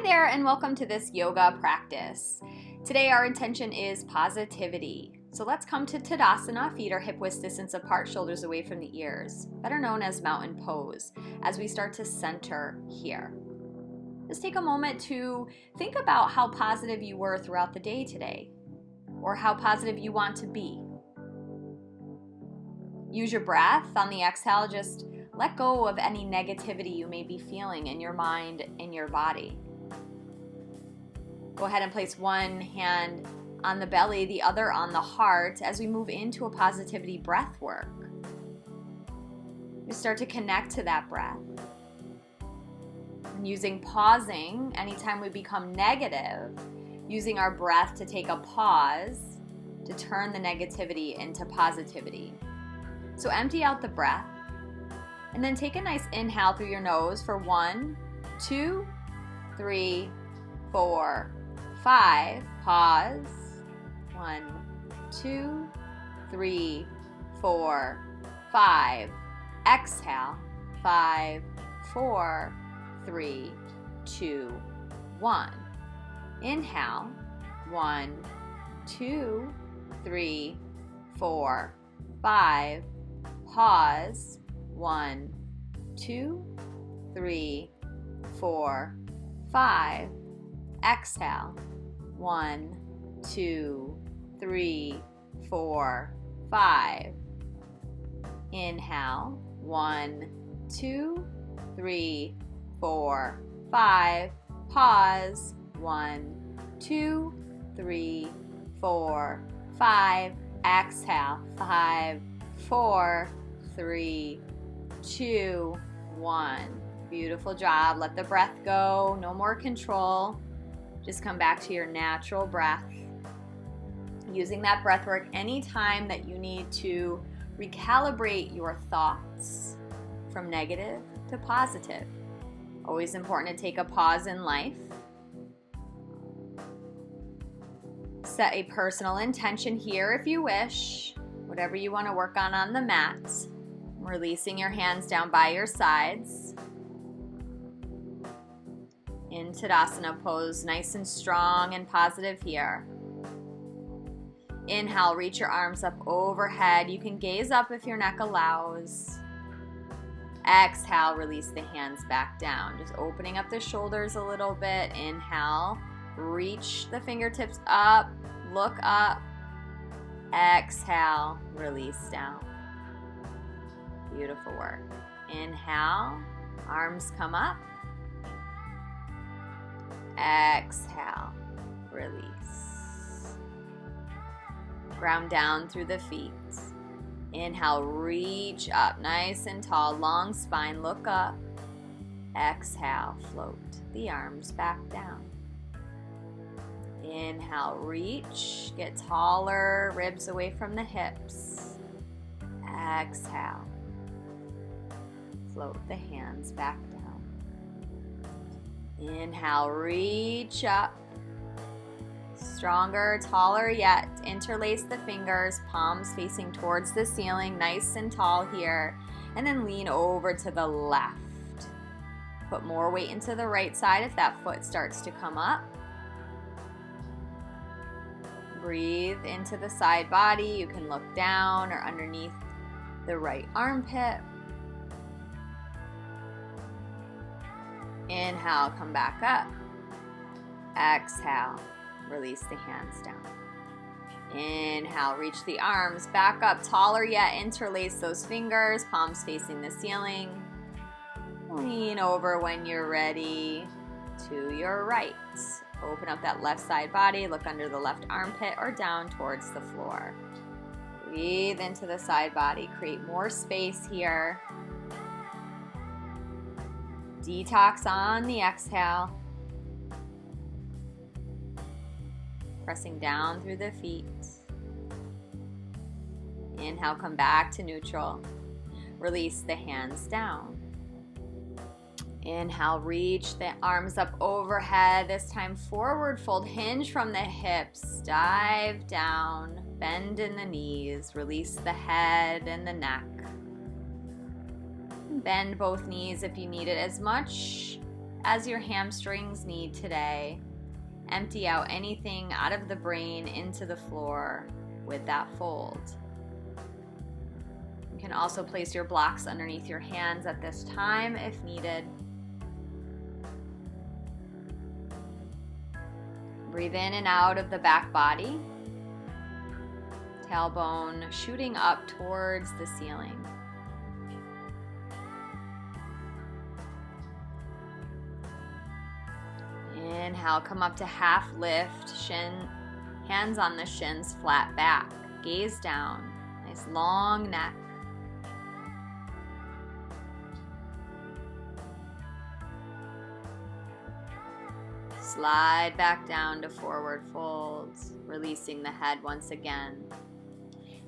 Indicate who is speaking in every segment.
Speaker 1: there, and welcome to this yoga practice. Today our intention is positivity. So let's come to Tadasana, feet are hip-width distance apart, shoulders away from the ears, better known as mountain pose, as we start to center here. Just take a moment to think about how positive you were throughout the day today, or how positive you want to be. Use your breath. On the exhale, just let go of any negativity you may be feeling in your mind, in your body. Go ahead and place one hand on the belly, the other on the heart as we move into a positivity breath work. You start to connect to that breath. And using pausing, anytime we become negative, using our breath to take a pause to turn the negativity into positivity. So empty out the breath and then take a nice inhale through your nose for 1, 2, 3, 4, 5. Pause. 1, 2, 3, 4, 5. Exhale. 5, 4, 3, 2, 1. Inhale. 1, 2, 3, 4, 5. Pause. 1, 2, 3, 4, 5. Exhale. 1, 2, 3, 4, 5. Inhale. 1, 2, 3, 4, 5. Pause. 1, 2, 3, 4, 5. Exhale. 5, 4, 3, 2, 1. Beautiful job. Let the breath go. No more control. Just come back to your natural breath. Using that breath work anytime that you need to recalibrate your thoughts from negative to positive. Always important to take a pause in life. Set a personal intention here if you wish. Whatever you want to work on the mat. Releasing your hands down by your sides. In Tadasana Pose, nice and strong and positive here. Inhale, reach your arms up overhead. You can gaze up if your neck allows. Exhale, release the hands back down. Just opening up the shoulders a little bit. Inhale, reach the fingertips up, look up. Exhale, release down. Beautiful work. Inhale, arms come up. Exhale, release. Ground down through the feet. Inhale, reach up, nice and tall, long spine, look up. Exhale, float the arms back down. Inhale, reach, get taller, ribs away from the hips. Exhale, float the hands back down. Inhale, reach up. Stronger, taller yet. Interlace the fingers, palms facing towards the ceiling, nice and tall here. And then lean over to the left. Put more weight into the right side if that foot starts to come up. Breathe into the side body. You can look down or underneath the right armpit. Inhale, come back up. Exhale, release the hands down. Inhale, reach the arms back up, taller yet, interlace those fingers, palms facing the ceiling. Lean over when you're ready to your right. Open up that left side body, look under the left armpit or down towards the floor. Breathe into the side body, create more space here. Detox on the exhale. Pressing down through the feet. Inhale, come back to neutral. Release the hands down. Inhale, reach the arms up overhead. This time forward fold, hinge from the hips. Dive down, bend in the knees. Release the head and the neck. Bend both knees if you need it as much as your hamstrings need today. Empty out anything out of the brain into the floor with that fold. You can also place your blocks underneath your hands at this time if needed. Breathe in and out of the back body. Tailbone shooting up towards the ceiling. Inhale, come up to half lift, hands on the shins, flat back, gaze down, nice long neck. Slide back down to forward folds, releasing the head once again.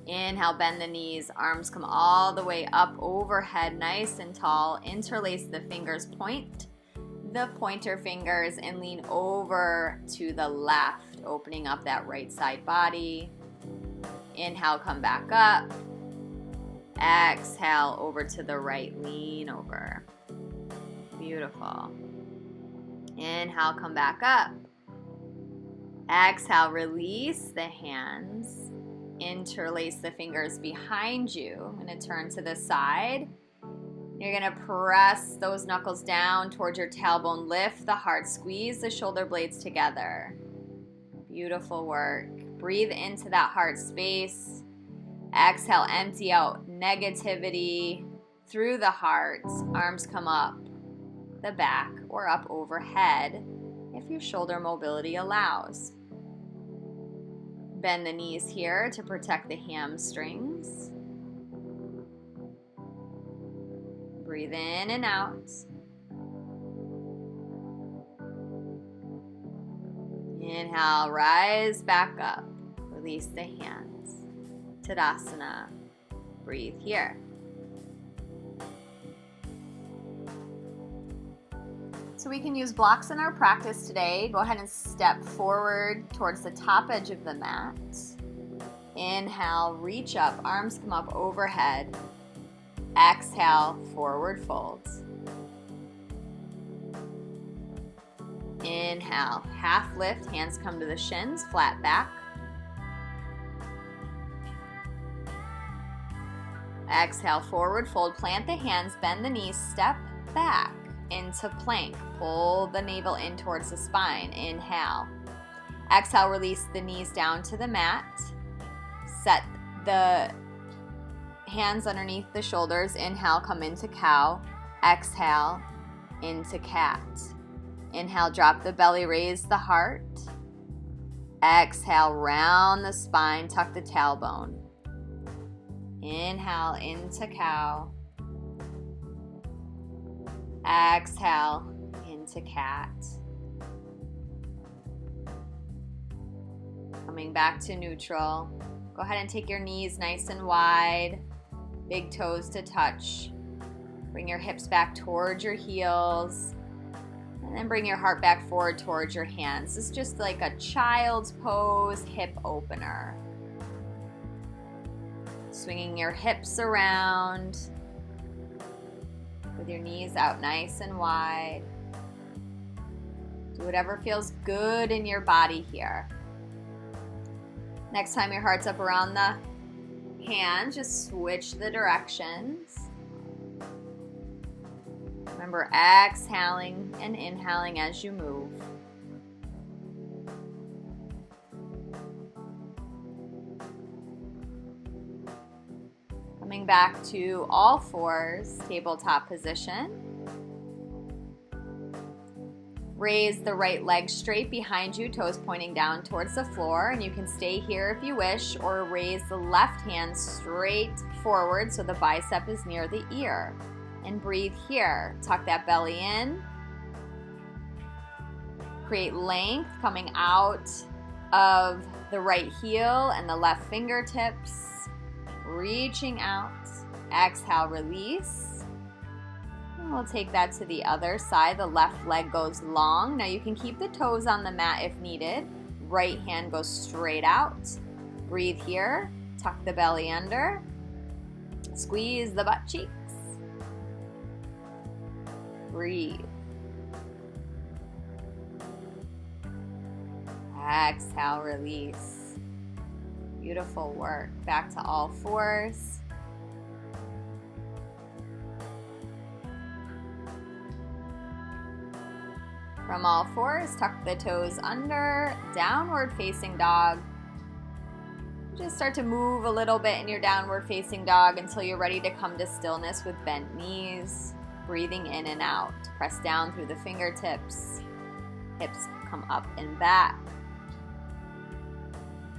Speaker 1: Inhale, bend the knees, arms come all the way up overhead, nice and tall. Interlace the fingers, point the pointer fingers and lean over to the left, opening up that right side body. Inhale, come back up. Exhale, over to the right, lean over. Beautiful. Inhale, come back up. Exhale, release the hands. Interlace the fingers behind you. I'm going to turn to the side. You're going to press those knuckles down towards your tailbone. Lift the heart. Squeeze the shoulder blades together. Beautiful work. Breathe into that heart space. Exhale, empty out negativity through the heart. Arms come up the back or up overhead if your shoulder mobility allows. Bend the knees here to protect the hamstrings. Breathe in and out. Inhale, rise back up. Release the hands. Tadasana. Breathe here. So we can use blocks in our practice today. Go ahead and step forward towards the top edge of the mat. Inhale, reach up, arms come up overhead. Exhale, forward folds. Inhale, half lift, hands come to the shins, flat back. Exhale, forward fold, plant the hands, bend the knees, step back into plank. Pull the navel in towards the spine. Inhale. Exhale, release the knees down to the mat. Set the hands underneath the shoulders. Inhale, come into cow. Exhale, into cat. Inhale, drop the belly, raise the heart. Exhale, round the spine, tuck the tailbone. Inhale, into cow. Exhale, into cat. Coming back to neutral. Go ahead and take your knees nice and wide. Big toes to touch. Bring your hips back towards your heels. And then bring your heart back forward towards your hands. This is just like a child's pose hip opener. Swinging your hips around with your knees out nice and wide. Do whatever feels good in your body here. Next time your heart's up around the hands, just switch the directions. Remember, exhaling and inhaling as you move. Coming back to all fours, tabletop position. Raise the right leg straight behind you, toes pointing down towards the floor, and you can stay here if you wish, or raise the left hand straight forward so the bicep is near the ear. And breathe here. Tuck that belly in. Create length coming out of the right heel and the left fingertips. Reaching out. Exhale, release. And we'll take that to the other side. The left leg goes long. Now you can keep the toes on the mat if needed. Right hand goes straight out. Breathe here. Tuck the belly under. Squeeze the butt cheeks. Breathe. Exhale, release. Beautiful work. Back to all fours. From all fours, tuck the toes under, downward facing dog. Just start to move a little bit in your downward facing dog until you're ready to come to stillness with bent knees, breathing in and out. Press down through the fingertips, hips come up and back.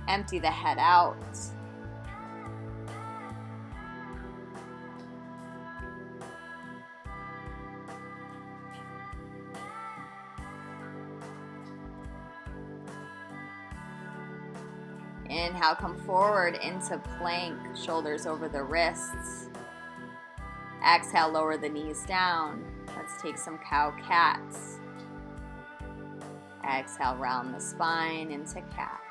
Speaker 1: Empty the head out. Inhale, come forward into plank, shoulders over the wrists. Exhale, lower the knees down. Let's take some cow-cats. Exhale, round the spine into cat.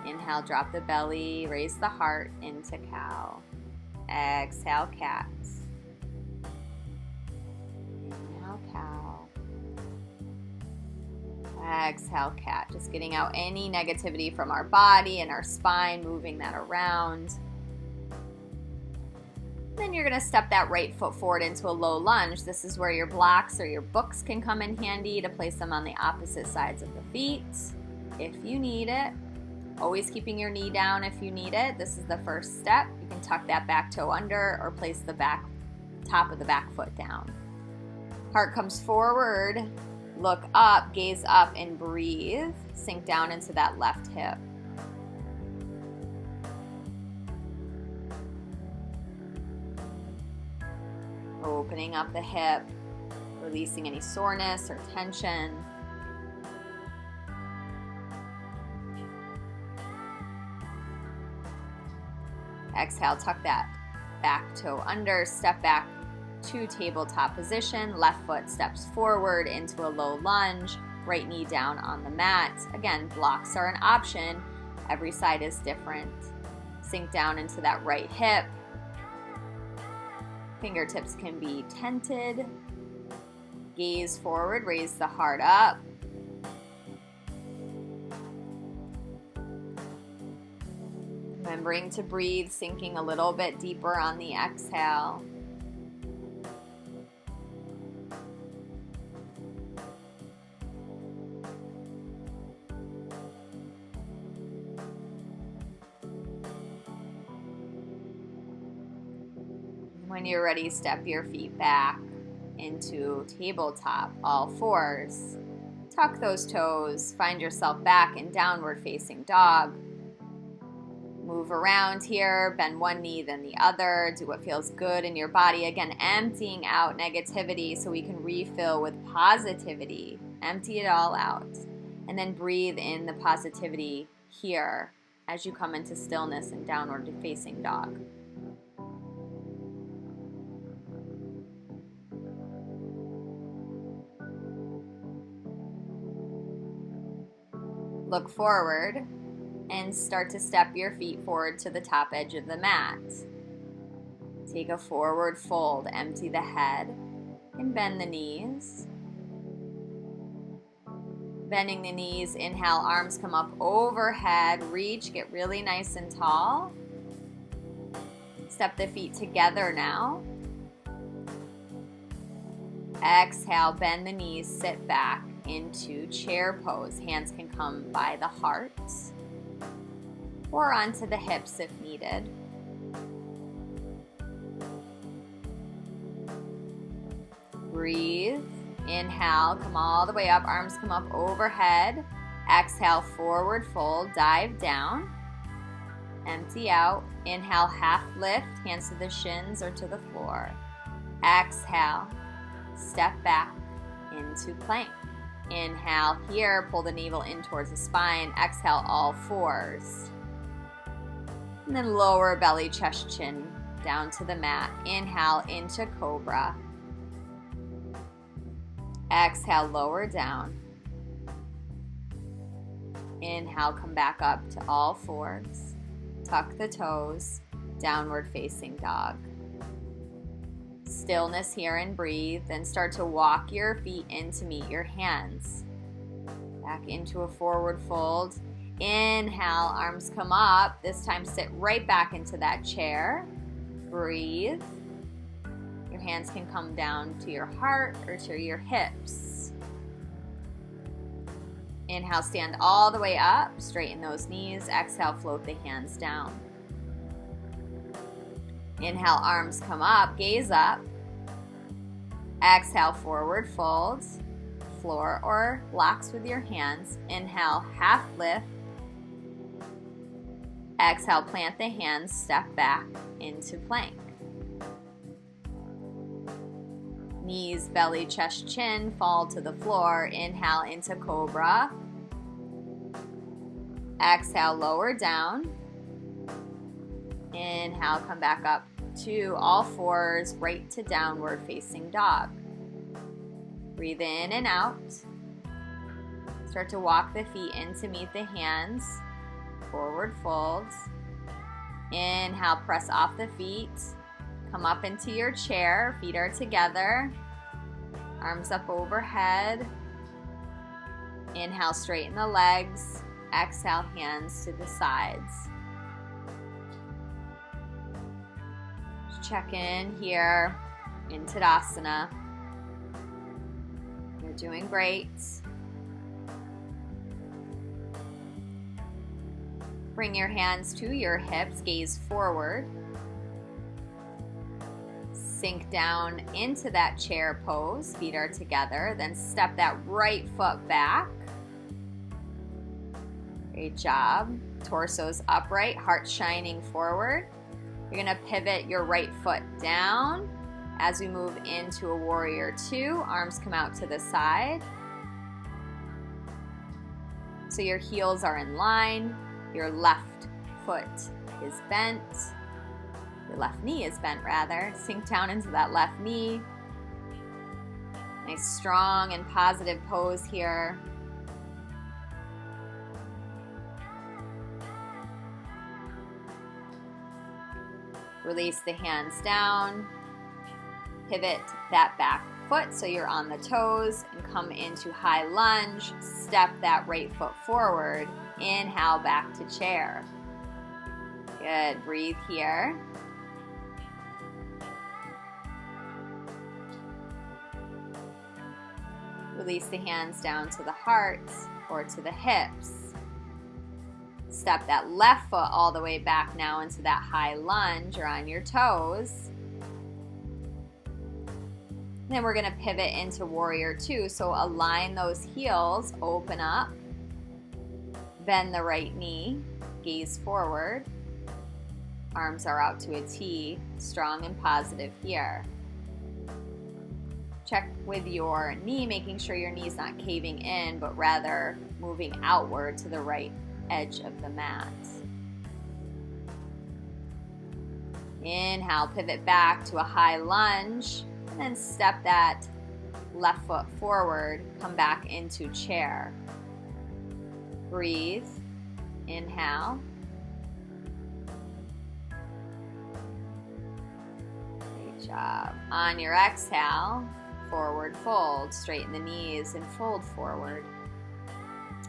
Speaker 1: Inhale, drop the belly, raise the heart into cow. Exhale, cat. Inhale, cow. Exhale, cat. Just getting out any negativity from our body and our spine, moving that around. Then you're going to step that right foot forward into a low lunge. This is where your blocks or your books can come in handy to place them on the opposite sides of the feet if you need it. Always keeping your knee down if you need it. This is the first step. You can tuck that back toe under or place the top of the back foot down. Heart comes forward, look up, gaze up and breathe. Sink down into that left hip. Opening up the hip, releasing any soreness or tension. Exhale, tuck that back toe under, step back to tabletop position. Left foot steps forward into a low lunge, right knee down on the mat. Again, blocks are an option. Every side is different. Sink down into that right hip. Fingertips can be tented. Gaze forward, raise the heart up. Remembering to breathe, sinking a little bit deeper on the exhale. When you're ready, step your feet back into tabletop, all fours. Tuck those toes, find yourself back in downward facing dog. Move around here, bend one knee, then the other. Do what feels good in your body. Again, emptying out negativity so we can refill with positivity. Empty it all out. And then breathe in the positivity here as you come into stillness and downward facing dog. Look forward and start to step your feet forward to the top edge of the mat. Take a forward fold, empty the head, and bend the knees. Bending the knees, inhale, arms come up overhead, reach, get really nice and tall. Step the feet together now. Exhale, bend the knees, sit back into chair pose. Hands can come by the heart or onto the hips if needed. Breathe. Inhale, come all the way up, arms come up overhead. Exhale, forward fold, dive down. Empty out. Inhale, half lift, hands to the shins or to the floor. Exhale, step back into plank. Inhale here, pull the navel in towards the spine. Exhale, all fours. And then lower belly, chest, chin down to the mat. Inhale into cobra. Exhale, lower down. Inhale, come back up to all fours. Tuck the toes, downward facing dog. Stillness here and breathe. Then start to walk your feet in to meet your hands. Back into a forward fold. Inhale, arms come up. This time sit right back into that chair. Breathe. Your hands can come down to your heart or to your hips. Inhale, stand all the way up. Straighten those knees. Exhale, float the hands down. Inhale, arms come up. Gaze up. Exhale, forward fold. Floor or blocks with your hands. Inhale, half lift. Exhale, plant the hands, step back into plank. Knees, belly, chest, chin, fall to the floor. Inhale into cobra. Exhale, lower down. Inhale, come back up to all fours, right to downward facing dog. Breathe in and out. Start to walk the feet in to meet the hands. Forward folds. Inhale, press off the feet. Come up into your chair. Feet are together. Arms up overhead. Inhale, straighten the legs. Exhale, hands to the sides. Just check in here in Tadasana. You're doing great. Bring your hands to your hips, gaze forward. Sink down into that chair pose, feet are together. Then step that right foot back. Great job. Torso's upright, heart shining forward. You're gonna pivot your right foot down. As we move into a warrior two, arms come out to the side. So your heels are in line. Your left foot is bent. Your left knee is bent, rather. Sink down into that left knee. Nice, strong and positive pose here. Release the hands down. Pivot that back foot so you're on the toes and come into high lunge. Step that right foot forward. Inhale, back to chair. Good, breathe here. Release the hands down to the heart or to the hips. Step that left foot all the way back now into that high lunge or on your toes. Then we're gonna pivot into warrior two. So align those heels, open up. Bend the right knee, gaze forward. Arms are out to a T, strong and positive here. Check with your knee, making sure your knee's not caving in, but rather moving outward to the right edge of the mat. Inhale, pivot back to a high lunge, and then step that left foot forward, come back into chair. Breathe. Inhale. Great job. On your exhale, forward fold. Straighten the knees and fold forward.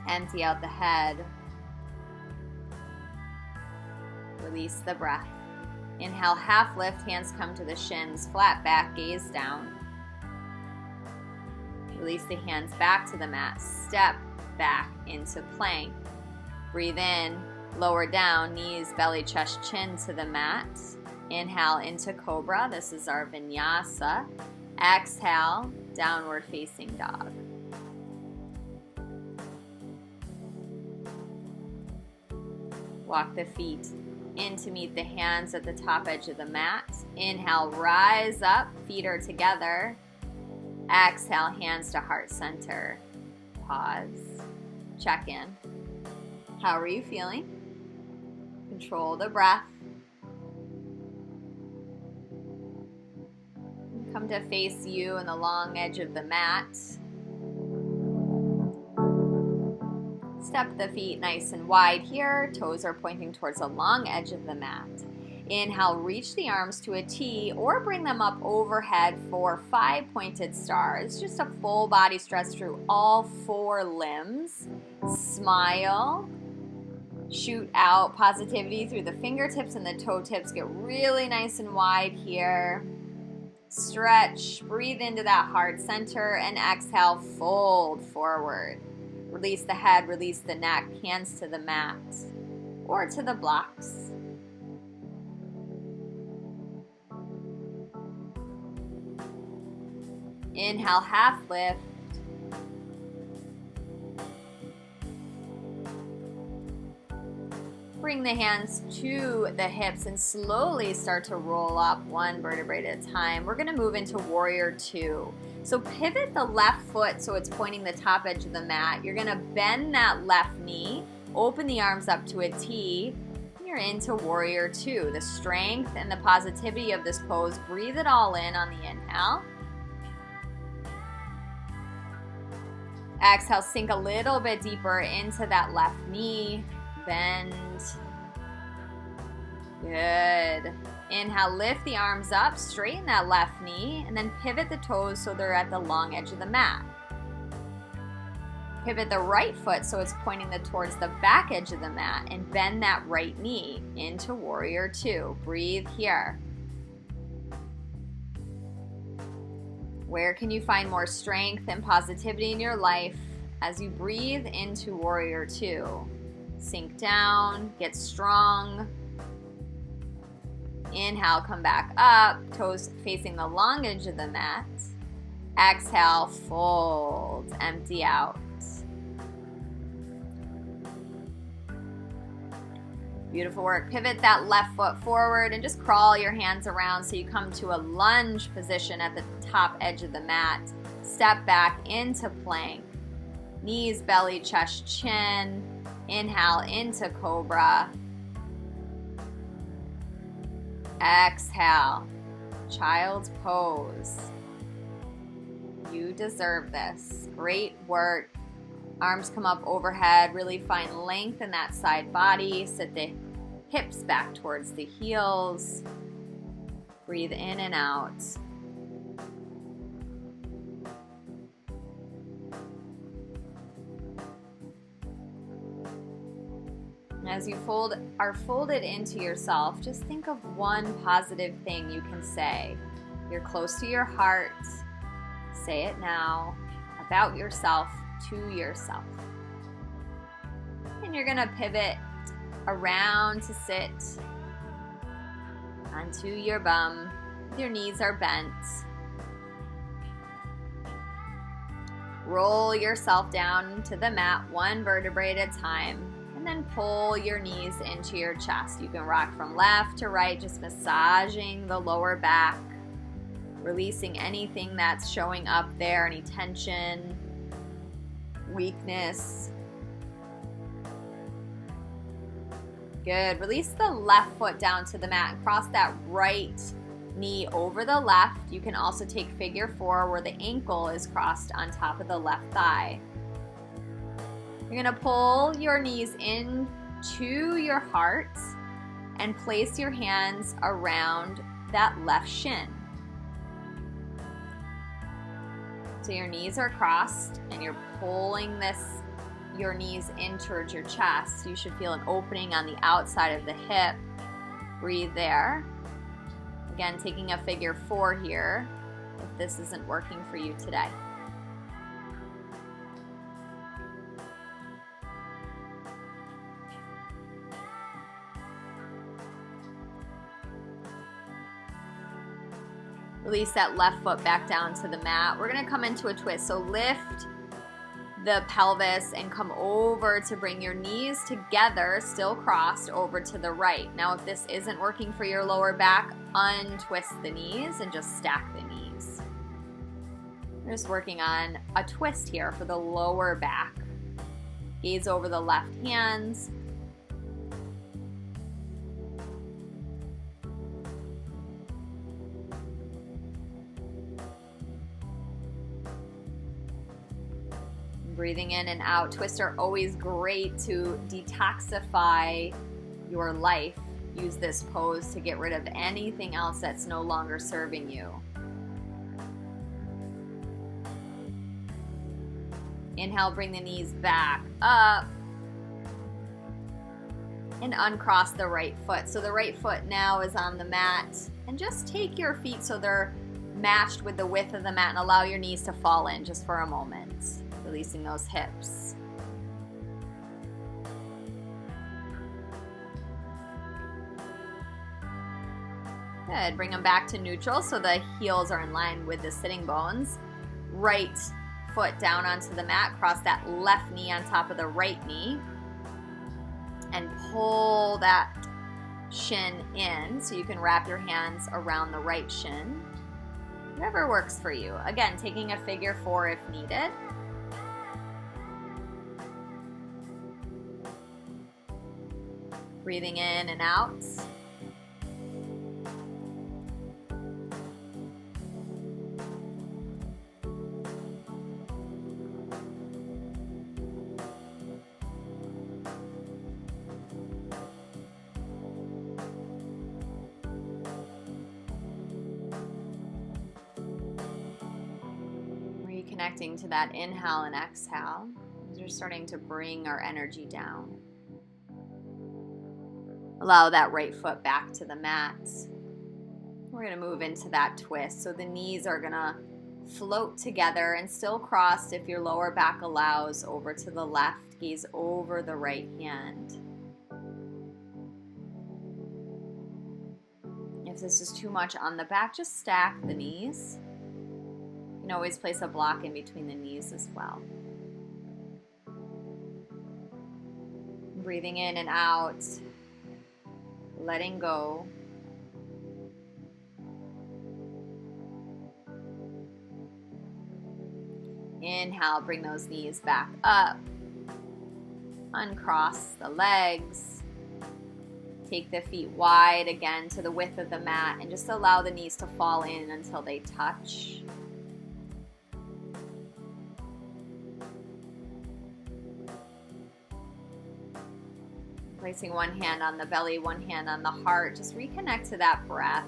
Speaker 1: Empty out the head. Release the breath. Inhale, half lift, hands come to the shins, flat back, gaze down. Release the hands back to the mat. Step back into plank. Breathe in, lower down, knees, belly, chest, chin to the mat. Inhale into cobra. This is our vinyasa. Exhale, downward facing dog. Walk the feet in to meet the hands at the top edge of the mat. Inhale, rise up, feet are together. Exhale, hands to heart center. Pause. Check in. How are you feeling? Control the breath. Come to face you in the long edge of the mat. Step the feet nice and wide here. Toes are pointing towards the long edge of the mat. Inhale, reach the arms to a T or bring them up overhead for 5 pointed stars. Just a full body stretch through all 4 limbs. Smile. Shoot out positivity through the fingertips and the toe tips. Get really nice and wide here. Stretch. Breathe into that heart center and exhale, fold forward. Release the head, release the neck, hands to the mat or to the blocks. Inhale, half lift. Bring the hands to the hips and slowly start to roll up 1 vertebrae at a time. We're going to move into Warrior 2. So pivot the left foot so it's pointing the top edge of the mat. You're going to bend that left knee, open the arms up to a T. You're into Warrior 2. The strength and the positivity of this pose, breathe it all in on the inhale. Exhale, sink a little bit deeper into that left knee. Bend. Good. Inhale, lift the arms up, straighten that left knee, and then pivot the toes so they're at the long edge of the mat. Pivot the right foot so it's pointing towards the back edge of the mat, and bend that right knee into Warrior 2. Breathe here. Where can you find more strength and positivity in your life as you breathe into Warrior 2? Sink down, get strong. Inhale, come back up, toes facing the long edge of the mat. Exhale, fold, empty out. Beautiful work. Pivot that left foot forward and just crawl your hands around so you come to a lunge position at the top edge of the mat. Step back into plank. Knees, belly, chest, chin. Inhale into Cobra. Exhale, Child's Pose. You deserve this. Great work. Arms come up overhead. Really find length in that side body. Sit the hips back towards the heels. Breathe in and out. As you are folded into yourself, just think of one positive thing you can say. You're close to your heart. Say it now about yourself to yourself. And you're going to pivot around to sit onto your bum. Your knees are bent. Roll yourself down to the mat 1 vertebrae at a time. And then pull your knees into your chest. You can rock from left to right, just massaging the lower back, releasing anything that's showing up there, any tension, weakness. Good. Release the left foot down to the mat and cross that right knee over the left. You can also take figure 4 where the ankle is crossed on top of the left thigh. You're going to pull your knees into your heart and place your hands around that left shin. So your knees are crossed and you're pulling your knees in towards your chest. You should feel an opening on the outside of the hip. Breathe there. Again, taking a figure 4 here if this isn't working for you today. Release that left foot back down to the mat. We're going to come into a twist. So lift the pelvis and come over to bring your knees together, still crossed, over to the right. Now, if this isn't working for your lower back, untwist the knees and just stack the knees. We're just working on a twist here for the lower back. Gaze over the left hands. Breathing in and out. Twists are always great to detoxify your life use this pose to get rid of anything else that's no longer serving you. Inhale, bring the knees back up. And uncross the right foot. So the right foot now is on the mat. And just take your feet so they're matched with the width of the mat and allow your knees to fall in just for a moment. Releasing those hips. Good. Bring them back to neutral so the heels are in line with the sitting bones. Right foot down onto the mat. Cross that left knee on top of the right knee. And pull that shin in so you can wrap your hands around the right shin. Whatever works for you. Again, taking a figure 4 if needed. Breathing in and out. Connecting to that inhale and exhale. We're starting to bring our energy down. Allow that right foot back to the mat. We're going to move into that twist. So the knees are going to float together and still crossed if your lower back allows, over to the left, gaze over the right hand. If this is too much on the back, just stack the knees. You can always place a block in between the knees as well. Breathing in and out, letting go. Inhale, bring those knees back up. Uncross the legs. Take the feet wide again to the width of the mat and just allow the knees to fall in until they touch. Placing one hand on the belly, one hand on the heart. Just reconnect to that breath.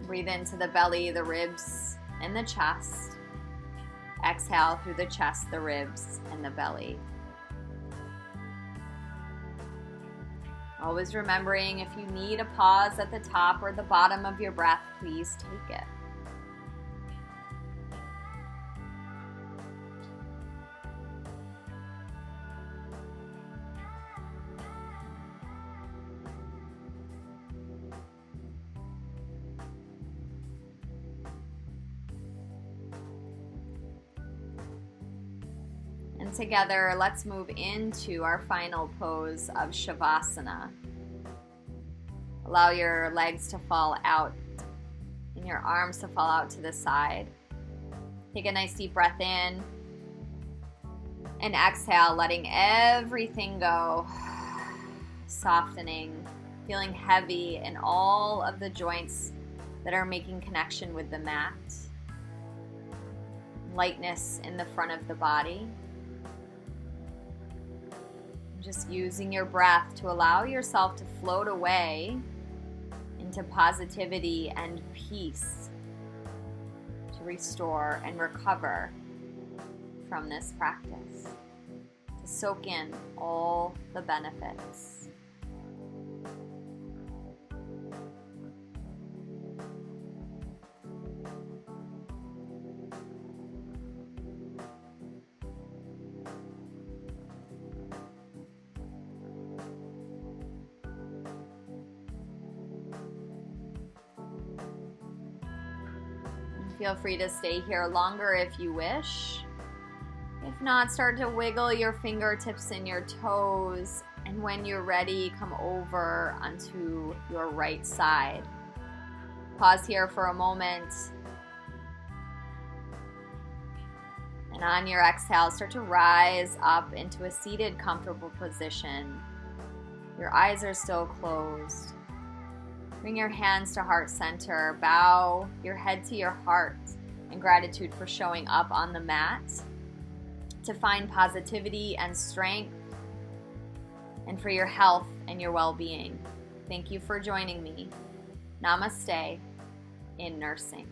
Speaker 1: Breathe into the belly, the ribs, and the chest. Exhale through the chest, the ribs, and the belly. Always remembering, if you need a pause at the top or the bottom of your breath, please take it. And together, let's move into our final pose of Shavasana. Allow your legs to fall out and your arms to fall out to the side. Take a nice deep breath in and exhale, letting everything go. Softening, feeling heavy in all of the joints that are making connection with the mat. Lightness in the front of the body. Just using your breath to allow yourself to float away into positivity and peace, to restore and recover from this practice, to soak in all the benefits. Feel free to stay here longer if you wish. If not, start to wiggle your fingertips and your toes. And when you're ready, come over onto your right side. Pause here for a moment. And on your exhale, start to rise up into a seated, comfortable position. Your eyes are still closed. Bring your hands to heart center. Bow your head to your heart in gratitude for showing up on the mat to find positivity and strength, and for your health and your well-being. Thank you for joining me. Namaste in Nursing.